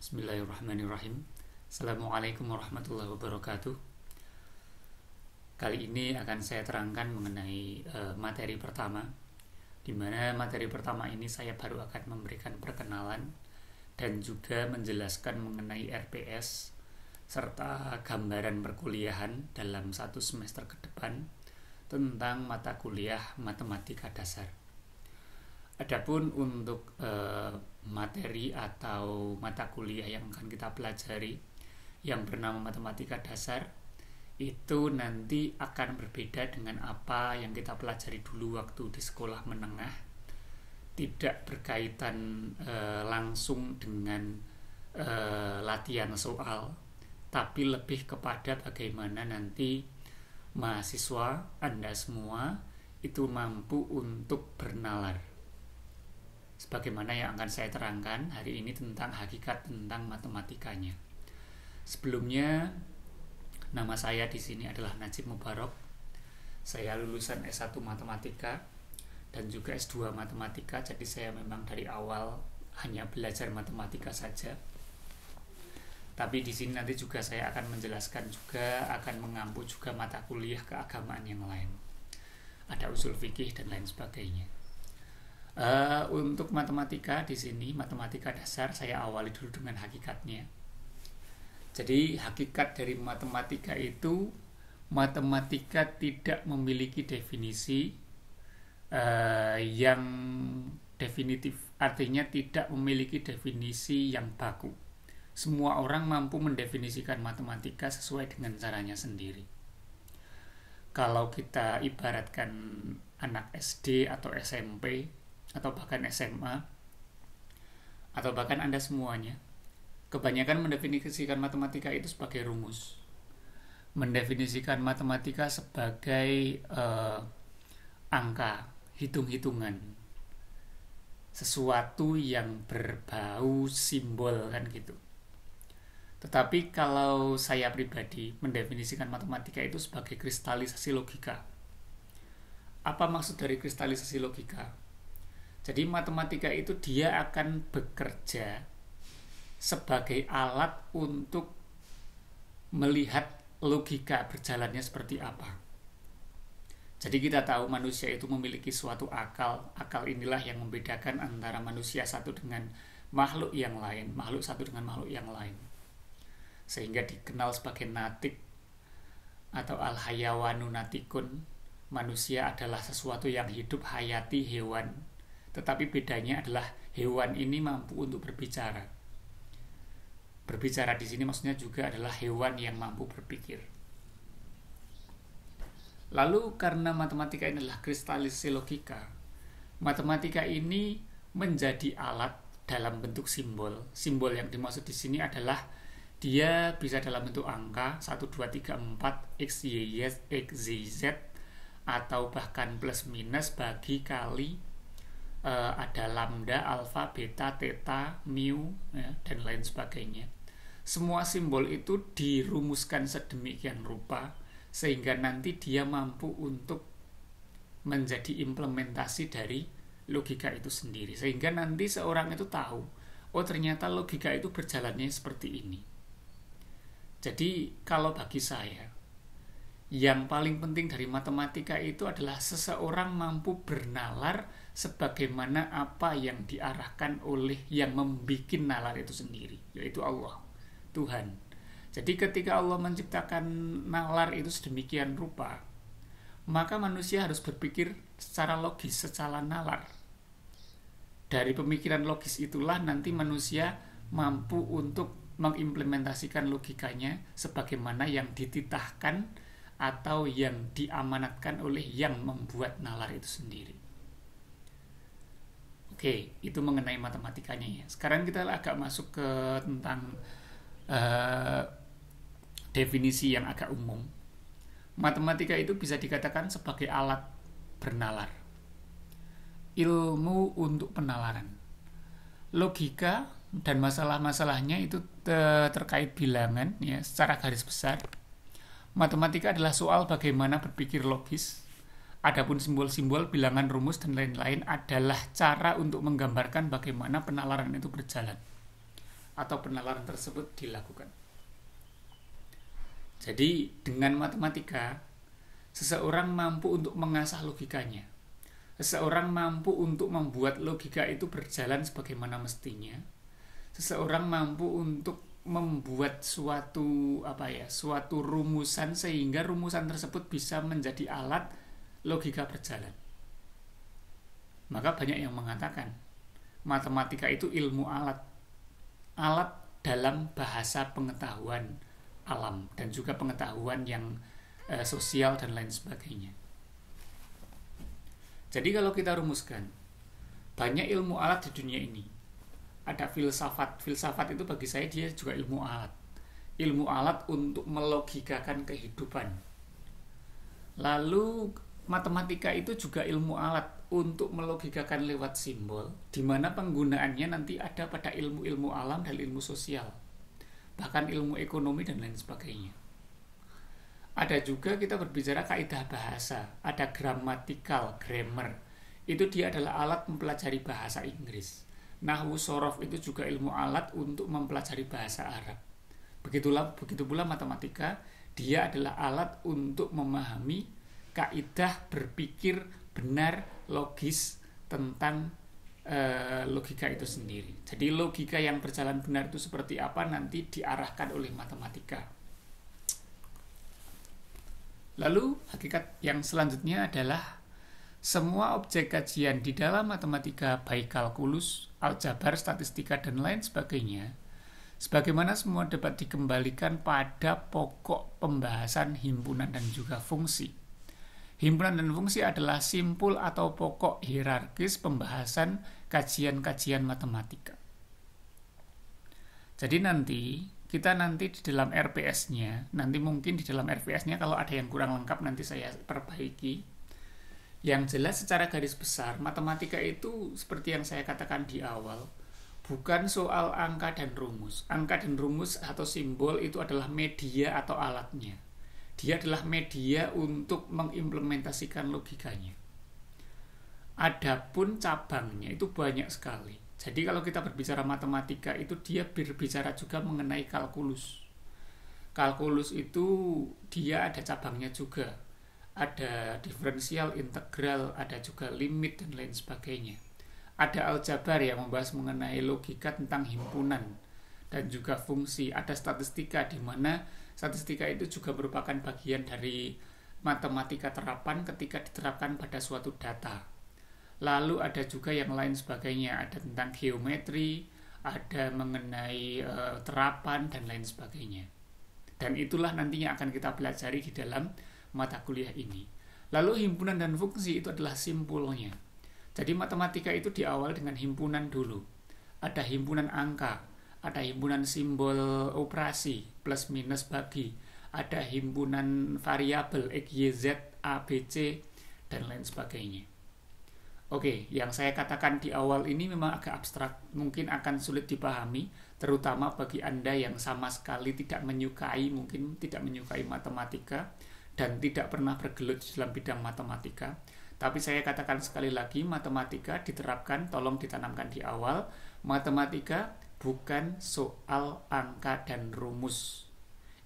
Bismillahirrahmanirrahim. Assalamualaikum warahmatullahi wabarakatuh. Kali ini akan saya terangkan mengenai materi pertama, di mana materi pertama ini saya baru akan memberikan perkenalan dan juga menjelaskan mengenai RPS serta gambaran perkuliahan dalam satu semester ke depan tentang mata kuliah matematika dasar. Adapun untuk materi atau mata kuliah yang akan kita pelajari yang bernama matematika dasar itu nanti akan berbeda dengan apa yang kita pelajari dulu waktu di sekolah menengah, tidak berkaitan langsung dengan latihan soal, tapi lebih kepada bagaimana nanti mahasiswa Anda semua itu mampu untuk bernalar. Sebagaimana yang akan saya terangkan hari ini tentang hakikat tentang matematikanya. Sebelumnya, nama saya di sini adalah Najib Mubarok. Saya lulusan S1 Matematika dan juga S2 Matematika, jadi saya memang dari awal hanya belajar matematika saja. Tapi di sini nanti juga saya akan menjelaskan juga, akan mengampu juga mata kuliah keagamaan yang lain. Ada usul fikih dan lain sebagainya. Untuk matematika di sini, matematika dasar, saya awali dulu dengan hakikatnya. Jadi hakikat dari matematika itu, matematika tidak memiliki definisi yang definitif, artinya tidak memiliki definisi yang baku. Semua orang mampu mendefinisikan matematika sesuai dengan caranya sendiri. Kalau kita ibaratkan anak SD atau SMP atau bahkan SMA atau bahkan Anda semuanya, kebanyakan mendefinisikan matematika itu sebagai rumus, mendefinisikan matematika sebagai angka, hitung-hitungan, sesuatu yang berbau simbol kan gitu. Tetapi kalau saya pribadi mendefinisikan matematika itu sebagai kristalisasi logika. Apa maksud dari kristalisasi logika? Jadi matematika itu dia akan bekerja sebagai alat untuk melihat logika berjalannya seperti apa. Jadi kita tahu manusia itu memiliki suatu akal. Akal inilah yang membedakan antara manusia satu dengan makhluk yang lain, makhluk satu dengan makhluk yang lain. Sehingga dikenal sebagai natik atau al-hayawanu natikun. Manusia adalah sesuatu yang hidup hayati hewan. Tetapi bedanya adalah hewan ini mampu untuk berbicara. Berbicara di sini maksudnya juga adalah hewan yang mampu berpikir. Lalu karena matematika ini adalah kristalisasi logika, matematika ini menjadi alat dalam bentuk simbol. Simbol yang dimaksud di sini adalah dia bisa dalam bentuk angka 1, 2, 3, 4, X, Y, X, Z, atau bahkan plus minus, bagi, kali, ada lambda, alfa, beta, theta, mu, ya, dan lain sebagainya. Semua simbol itu dirumuskan sedemikian rupa sehingga nanti dia mampu untuk menjadi implementasi dari logika itu sendiri, sehingga nanti seorang itu tahu, oh ternyata logika itu berjalannya seperti ini. Jadi kalau bagi saya, yang paling penting dari matematika itu adalah seseorang mampu bernalar sebagaimana apa yang diarahkan oleh yang membuat nalar itu sendiri, yaitu Allah, Tuhan. Jadi ketika Allah menciptakan nalar itu sedemikian rupa, maka manusia harus berpikir secara logis, secara nalar. Dari pemikiran logis itulah nanti manusia mampu untuk mengimplementasikan logikanya sebagaimana yang dititahkan atau yang diamanatkan oleh yang membuat nalar itu sendiri. Oke, itu mengenai matematikanya ya. Sekarang kita agak masuk ke tentang definisi yang agak umum. Matematika itu bisa dikatakan sebagai alat bernalar, ilmu untuk penalaran. Logika dan masalah-masalahnya itu terkait bilangan ya, secara garis besar. Matematika adalah soal bagaimana berpikir logis. Adapun simbol-simbol, bilangan, rumus, dan lain-lain adalah cara untuk menggambarkan bagaimana penalaran itu berjalan. atau penalaran tersebut dilakukan. Jadi dengan matematika, seseorang mampu untuk mengasah logikanya. Seseorang mampu untuk membuat logika itu berjalan sebagaimana mestinya. Seseorang mampu untuk membuat suatu rumusan sehingga rumusan tersebut bisa menjadi alat logika berjalan. Maka banyak yang mengatakan matematika itu ilmu alat dalam bahasa pengetahuan alam dan juga pengetahuan yang sosial dan lain sebagainya. Jadi kalau kita rumuskan, banyak ilmu alat di dunia ini. Ada filsafat. Filsafat itu bagi saya dia juga ilmu alat. Ilmu alat untuk melogikakan kehidupan. Lalu matematika itu juga ilmu alat untuk melogikakan lewat simbol, di mana penggunaannya nanti ada pada ilmu-ilmu alam dan ilmu sosial, bahkan ilmu ekonomi dan lain sebagainya. Ada juga kita berbicara kaidah bahasa, ada gramatikal, grammar. Itu dia adalah alat mempelajari bahasa Inggris. Nahwu sorof itu juga ilmu alat untuk mempelajari bahasa Arab. Begitu pula matematika, dia adalah alat untuk memahami kaidah berpikir benar, logis tentang logika itu sendiri. Jadi logika yang berjalan benar itu seperti apa nanti diarahkan oleh matematika. Lalu hakikat yang selanjutnya adalah semua objek kajian di dalam matematika, baik kalkulus, aljabar, statistika, dan lain sebagainya, sebagaimana semua dapat dikembalikan pada pokok pembahasan himpunan dan juga fungsi. Himpunan dan fungsi adalah simpul atau pokok hierarkis pembahasan kajian-kajian matematika. Jadi kita nanti di dalam RPS-nya, kalau ada yang kurang lengkap nanti saya perbaiki. Yang jelas secara garis besar, matematika itu seperti yang saya katakan di awal, bukan soal angka dan rumus. Angka dan rumus atau simbol itu adalah media atau alatnya. Dia adalah media untuk mengimplementasikan logikanya. Adapun cabangnya itu banyak sekali. Jadi kalau kita berbicara matematika itu dia berbicara juga mengenai kalkulus. Kalkulus itu dia ada cabangnya juga. Ada diferensial, integral, ada juga limit dan lain sebagainya. Ada aljabar yang membahas mengenai logika tentang himpunan dan juga fungsi. Ada statistika di mana statistika itu juga merupakan bagian dari matematika terapan ketika diterapkan pada suatu data. Lalu ada juga yang lain sebagainya, ada tentang geometri, ada mengenai terapan dan lain sebagainya. Dan itulah nantinya akan kita pelajari di dalam mata kuliah ini. Lalu himpunan dan fungsi itu adalah simpulnya. Jadi matematika itu diawali dengan himpunan dulu. Ada himpunan angka, ada himpunan simbol operasi, plus minus bagi, ada himpunan variabel X, Y, Z, A, B, C, dan lain sebagainya. Oke, yang saya katakan di awal ini memang agak abstrak, mungkin akan sulit dipahami, terutama bagi Anda yang sama sekali mungkin tidak menyukai matematika dan tidak pernah bergelut dalam bidang matematika. Tapi saya katakan sekali lagi, matematika diterapkan, tolong ditanamkan di awal, matematika bukan soal angka dan rumus.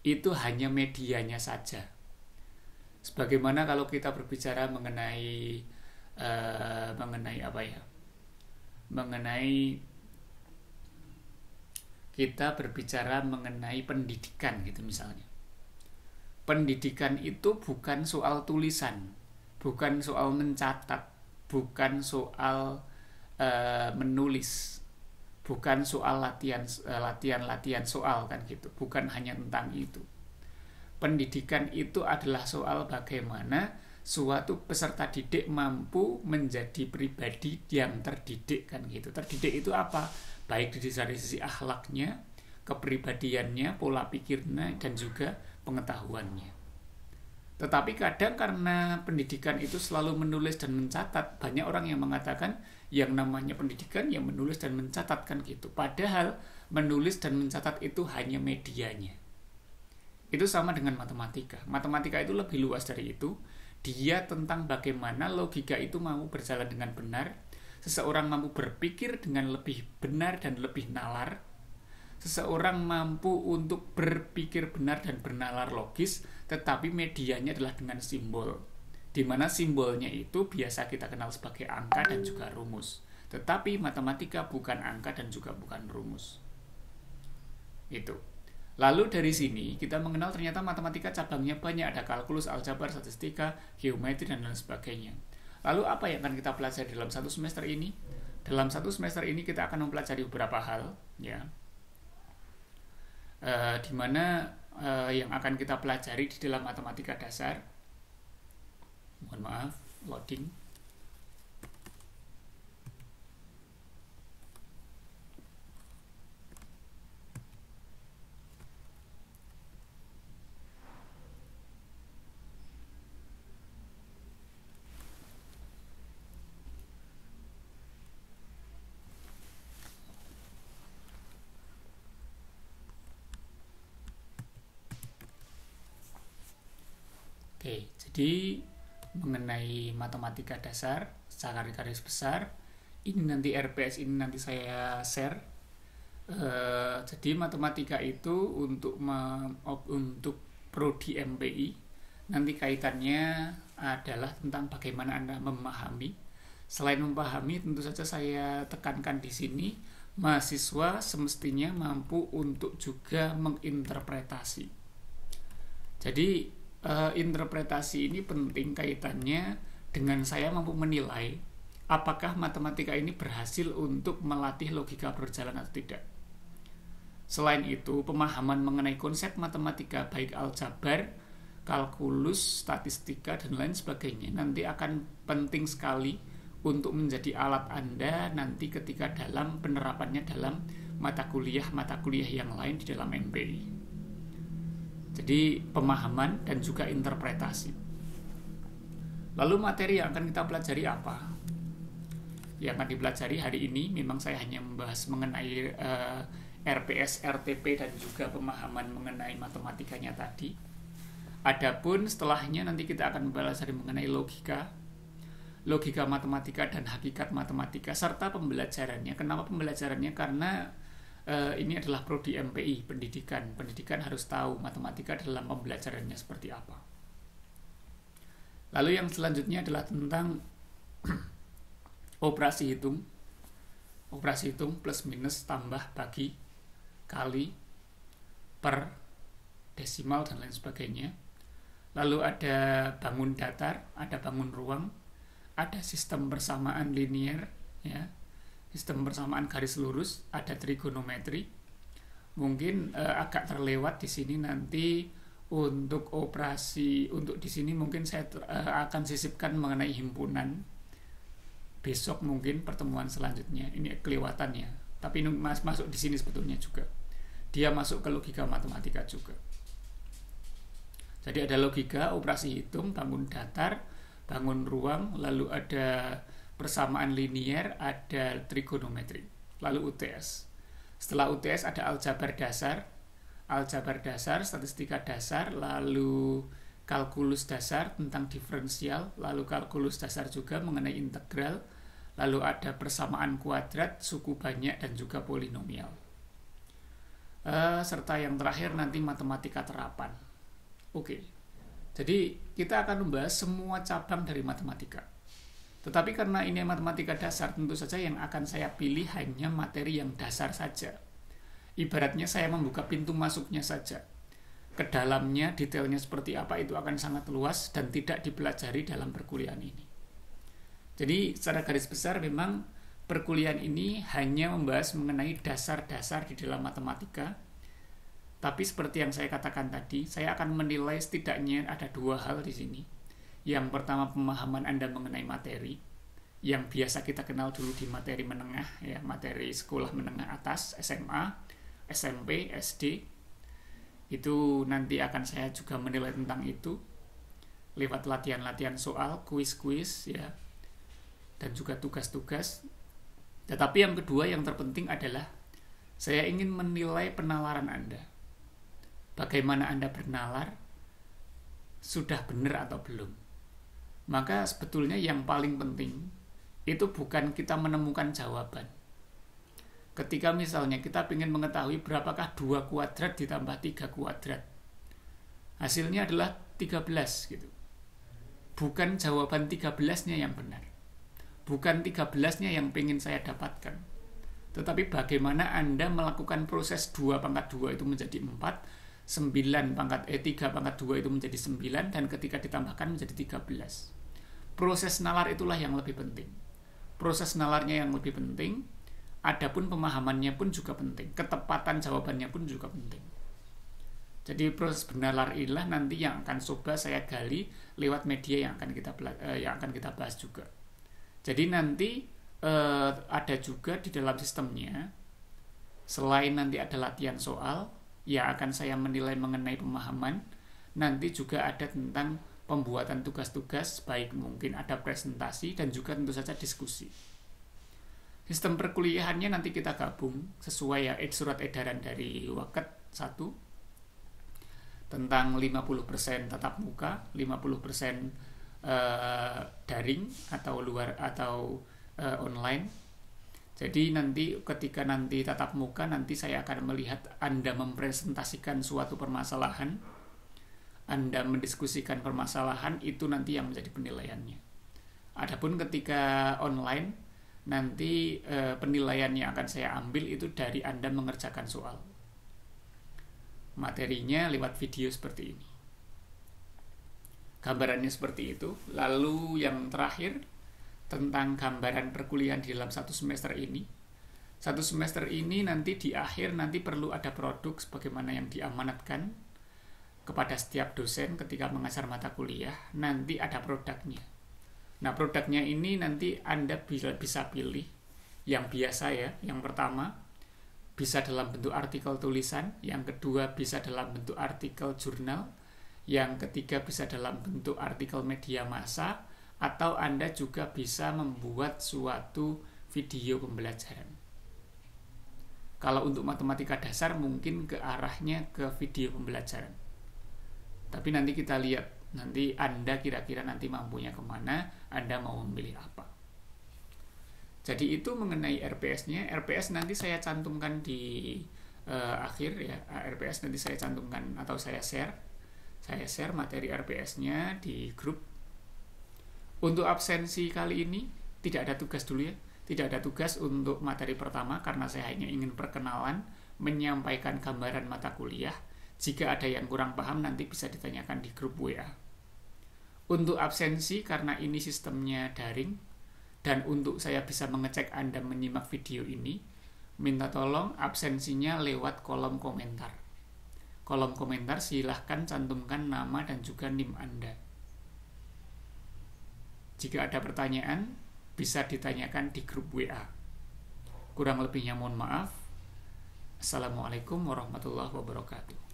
Itu hanya medianya saja. Sebagaimana kalau kita berbicara mengenai kita berbicara mengenai pendidikan gitu misalnya. Pendidikan itu bukan soal tulisan, bukan soal mencatat, bukan soal menulis, bukan soal latihan soal kan gitu, bukan hanya tentang itu. Pendidikan itu adalah soal bagaimana suatu peserta didik mampu menjadi pribadi yang terdidik kan gitu. Terdidik itu apa? Baik dari sisi akhlaknya, kepribadiannya, pola pikirnya, dan juga pengetahuannya. Tetapi kadang karena pendidikan itu selalu menulis dan mencatat, banyak orang yang mengatakan yang namanya pendidikan yang menulis dan mencatat kan gitu. Padahal menulis dan mencatat itu hanya medianya. Itu sama dengan matematika. Matematika itu lebih luas dari itu. Dia tentang bagaimana logika itu mau berjalan dengan benar, seseorang mampu berpikir dengan lebih benar dan lebih nalar, seseorang mampu untuk berpikir benar dan bernalar logis, tetapi medianya adalah dengan simbol, di mana simbolnya itu biasa kita kenal sebagai angka dan juga rumus. Tetapi matematika bukan angka dan juga bukan rumus. Itu. Lalu dari sini kita mengenal ternyata matematika cabangnya banyak, ada kalkulus, aljabar, statistika, geometri, dan lain sebagainya. Lalu apa yang akan kita pelajari dalam satu semester ini? Dalam satu semester ini kita akan mempelajari beberapa hal, ya. Di mana yang akan kita pelajari di dalam matematika dasar. Mohon maaf, loading. Oke, jadi mengenai matematika dasar secara garis besar, ini nanti RPS ini nanti saya share. Jadi matematika itu untuk prodi MPI nanti kaitannya adalah tentang bagaimana Anda memahami. Selain memahami, tentu saja saya tekankan di sini mahasiswa semestinya mampu untuk juga menginterpretasi. Jadi interpretasi ini penting kaitannya dengan saya mampu menilai apakah matematika ini berhasil untuk melatih logika berjalan atau tidak. Selain itu, pemahaman mengenai konsep matematika baik aljabar, kalkulus, statistika, dan lain sebagainya nanti akan penting sekali untuk menjadi alat Anda nanti ketika dalam penerapannya dalam mata kuliah yang lain di dalam MPI. Jadi pemahaman dan juga interpretasi. Lalu materi yang akan kita pelajari apa? Yang akan dipelajari hari ini memang saya hanya membahas mengenai RPS, RTP dan juga pemahaman mengenai matematikanya tadi. Adapun setelahnya nanti kita akan belajar mengenai logika matematika dan hakikat matematika serta pembelajarannya. Kenapa pembelajarannya? Karena ini adalah prodi MPI, pendidikan harus tahu matematika dalam pembelajarannya seperti apa. Lalu yang selanjutnya adalah tentang operasi hitung plus minus, tambah, bagi, kali, per, desimal, dan lain sebagainya. Lalu ada bangun datar, ada bangun ruang, ada sistem persamaan linier, ya, sistem persamaan garis lurus, ada trigonometri. Mungkin agak terlewat di sini nanti untuk operasi, untuk di sini mungkin saya akan sisipkan mengenai himpunan. Besok mungkin pertemuan selanjutnya ini kelewatannya. Tapi ini masuk di sini sebetulnya juga. Dia masuk ke logika matematika juga. Jadi ada logika, operasi hitung, bangun datar, bangun ruang, lalu ada persamaan linier, ada trigonometri, lalu UTS. Setelah UTS ada aljabar dasar, statistika dasar, lalu kalkulus dasar tentang diferensial, lalu kalkulus dasar juga mengenai integral, lalu ada persamaan kuadrat, suku banyak, dan juga polinomial. Serta yang terakhir nanti matematika terapan. Oke, jadi kita akan membahas semua cabang dari matematika. Tetapi karena ini matematika dasar, tentu saja yang akan saya pilih hanya materi yang dasar saja. Ibaratnya saya membuka pintu masuknya saja. Ke dalamnya, detailnya seperti apa itu akan sangat luas dan tidak dipelajari dalam perkuliahan ini. Jadi secara garis besar memang perkuliahan ini hanya membahas mengenai dasar-dasar di dalam matematika. Tapi seperti yang saya katakan tadi, saya akan menilai setidaknya ada dua hal di sini. Yang pertama, pemahaman Anda mengenai materi yang biasa kita kenal dulu di materi menengah, ya, materi sekolah menengah atas, SMA, SMP, SD. Itu nanti akan saya juga menilai tentang itu lewat latihan-latihan soal, kuis-kuis, ya, dan juga tugas-tugas. Tetapi yang kedua yang terpenting adalah saya ingin menilai penalaran Anda. Bagaimana Anda bernalar, sudah benar atau belum. Maka sebetulnya yang paling penting itu bukan kita menemukan jawaban. Ketika misalnya kita ingin mengetahui berapakah 2 kuadrat ditambah 3 kuadrat, hasilnya adalah 13 gitu. Bukan jawaban 13-nya yang benar, bukan 13-nya yang ingin saya dapatkan, tetapi bagaimana Anda melakukan proses 2 pangkat 2 itu menjadi 4, 3 pangkat 2 itu menjadi 9, dan ketika ditambahkan menjadi 13. Proses nalar itulah yang lebih penting. Proses nalarnya yang lebih penting, adapun pemahamannya pun juga penting, ketepatan jawabannya pun juga penting. Jadi proses bernalar inilah nanti yang akan coba saya gali lewat media yang akan kita bahas juga. Jadi nanti ada juga di dalam sistemnya, selain nanti ada latihan soal yang akan saya menilai mengenai pemahaman, nanti juga ada tentang pembuatan tugas-tugas, baik mungkin ada presentasi dan juga tentu saja diskusi. Sistem perkuliahannya nanti kita gabung sesuai ya surat edaran dari Waket 1 tentang 50% tatap muka, 50% daring atau luar atau online. Jadi nanti ketika nanti tatap muka, nanti saya akan melihat Anda mempresentasikan suatu permasalahan, Anda mendiskusikan permasalahan, itu nanti yang menjadi penilaiannya. Adapun ketika online, nanti penilaian yang akan saya ambil itu dari Anda mengerjakan soal. Materinya lewat video seperti ini. Gambarannya seperti itu. Lalu yang terakhir, tentang gambaran perkuliahan di dalam 1 semester ini. 1 semester ini nanti di akhir nanti perlu ada produk sebagaimana yang diamanatkan kepada setiap dosen ketika mengajar mata kuliah. Nanti ada produknya. Nah, produknya ini nanti Anda bisa pilih yang biasa ya. Yang pertama, bisa dalam bentuk artikel tulisan. Yang kedua, bisa dalam bentuk artikel jurnal. Yang ketiga, bisa dalam bentuk artikel media massa. Atau Anda juga bisa membuat suatu video pembelajaran. Kalau untuk matematika dasar mungkin ke arahnya ke video pembelajaran. Tapi nanti kita lihat. Nanti Anda kira-kira nanti mampunya kemana, Anda mau memilih apa. Jadi itu mengenai RPS-nya. RPS nanti saya cantumkan di akhir ya. RPS nanti saya cantumkan atau saya share materi RPS-nya di grup. Untuk absensi kali ini tidak ada tugas dulu ya. Tidak ada tugas untuk materi pertama karena saya hanya ingin perkenalan, menyampaikan gambaran mata kuliah. Jika ada yang kurang paham nanti bisa ditanyakan di grup WA. Untuk absensi karena ini sistemnya daring dan untuk saya bisa mengecek Anda menyimak video ini, minta tolong absensinya lewat kolom komentar. Kolom komentar silahkan cantumkan nama dan juga NIM Anda. Jika ada pertanyaan bisa ditanyakan di grup WA. Kurang lebihnya mohon maaf. Assalamualaikum warahmatullahi wabarakatuh.